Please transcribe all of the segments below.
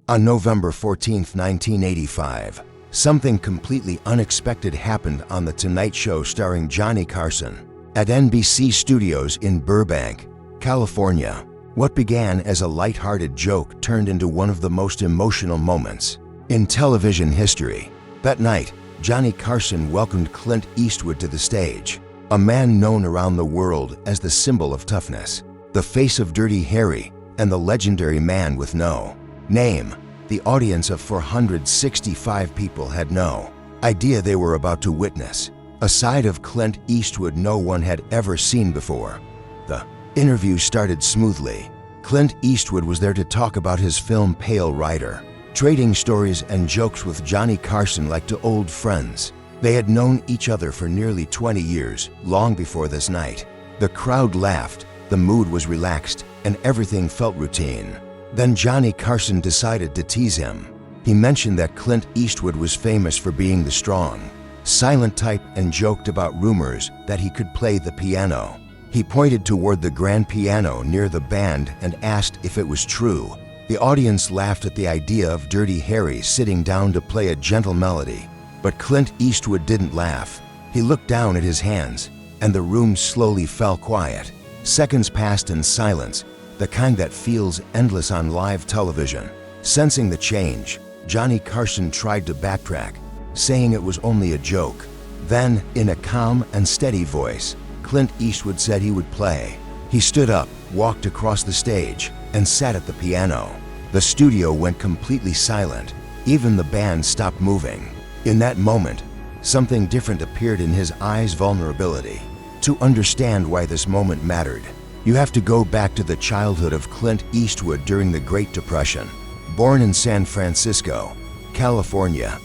On November 14, 1985, something completely unexpected happened on The Tonight Show starring Johnny Carson at NBC Studios in Burbank, California. What began as a lighthearted joke turned into one of the most emotional moments in television history. That night, Johnny Carson welcomed Clint Eastwood to the stage, a man known around the world as the symbol of toughness, the face of Dirty Harry, and the legendary man with no name. The audience of 465 people had no idea they were about to witness a side of Clint Eastwood no one had ever seen before. The interview started smoothly. Clint Eastwood was there to talk about his film Pale Rider, trading stories and jokes with Johnny Carson like to old friends. They had known each other for nearly 20 years, long before this night. The crowd laughed, the mood was relaxed, and everything felt routine. Then Johnny Carson decided to tease him. He mentioned that Clint Eastwood was famous for being the strong, silent type and joked about rumors that he could play the piano. He pointed toward the grand piano near the band and asked if it was true. The audience laughed at the idea of Dirty Harry sitting down to play a gentle melody. But Clint Eastwood didn't laugh. He looked down at his hands, and the room slowly fell quiet. Seconds passed in silence, the kind that feels endless on live television. Sensing the change, Johnny Carson tried to backtrack, saying it was only a joke. Then, in a calm and steady voice, Clint Eastwood said he would play. He stood up, walked across the stage, and sat at the piano. The studio went completely silent. Even the band stopped moving. In that moment, something different appeared in his eyes: vulnerability. To understand why this moment mattered, you have to go back to the childhood of Clint Eastwood during the Great Depression. Born in San Francisco, California,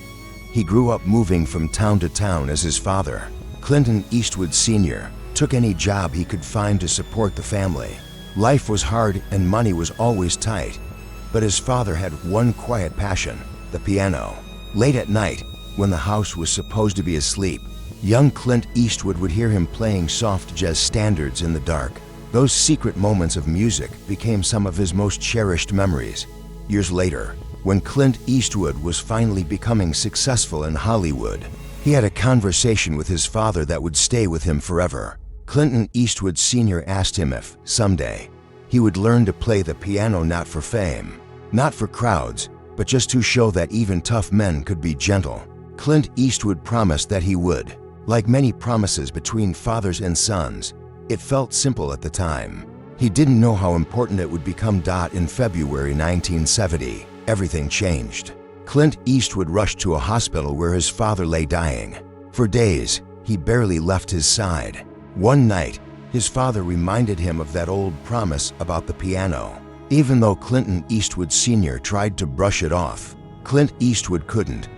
he grew up moving from town to town as his father, Clint Eastwood Sr., took any job he could find to support the family. Life was hard and money was always tight, but his father had one quiet passion: the piano. Late at night, when the house was supposed to be asleep, young Clint Eastwood would hear him playing soft jazz standards in the dark. Those secret moments of music became some of his most cherished memories. Years later, when Clint Eastwood was finally becoming successful in Hollywood, he had a conversation with his father that would stay with him forever. Clint Eastwood Sr. asked him if, someday, he would learn to play the piano, not for fame, not for crowds, but just to show that even tough men could be gentle. Clint Eastwood promised that he would. Like many promises between fathers and sons, it felt simple at the time. He didn't know how important it would become. In February 1970, everything changed. Clint Eastwood rushed to a hospital where his father lay dying. For days, he barely left his side. One night, his father reminded him of that old promise about the piano. Even though Clint Eastwood Sr. tried to brush it off, Clint Eastwood couldn't.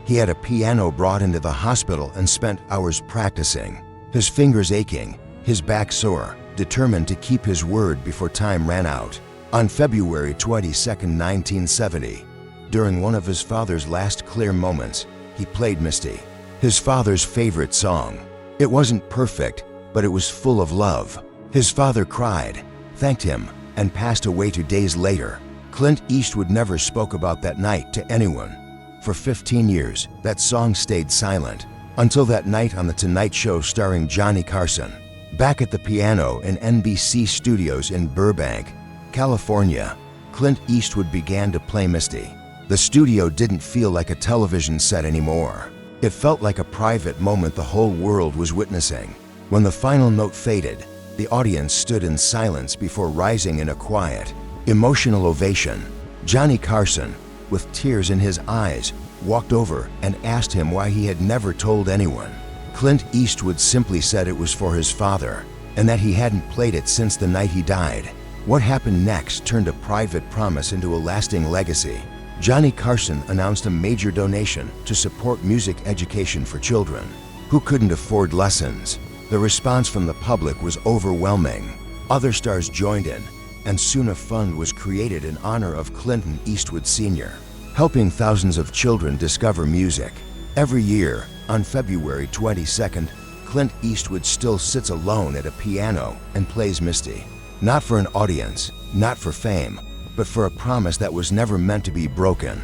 He had a piano brought into the hospital and spent hours practicing, his fingers aching, his back sore, determined to keep his word before time ran out. On February 22, 1970, during one of his father's last clear moments, he played Misty, his father's favorite song. It wasn't perfect, but it was full of love. His father cried, thanked him, and passed away 2 days later. Clint Eastwood never spoke about that night to anyone. For 15 years, that song stayed silent, until that night on The Tonight Show starring Johnny Carson. Back at the piano in NBC Studios in Burbank, California, Clint Eastwood began to play Misty. The studio didn't feel like a television set anymore. It felt like a private moment the whole world was witnessing. When the final note faded, the audience stood in silence before rising in a quiet, emotional ovation. Johnny Carson, with tears in his eyes, walked over and asked him why he had never told anyone. Clint Eastwood simply said it was for his father, and that he hadn't played it since the night he died. What happened next turned a private promise into a lasting legacy. Johnny Carson announced a major donation to support music education for children who couldn't afford lessons. The response from the public was overwhelming. Other stars joined in, and soon a fund was created in honor of Clint Eastwood Sr., helping thousands of children discover music. Every year, on February 22nd, Clint Eastwood still sits alone at a piano and plays Misty. Not for an audience, not for fame, but for a promise that was never meant to be broken.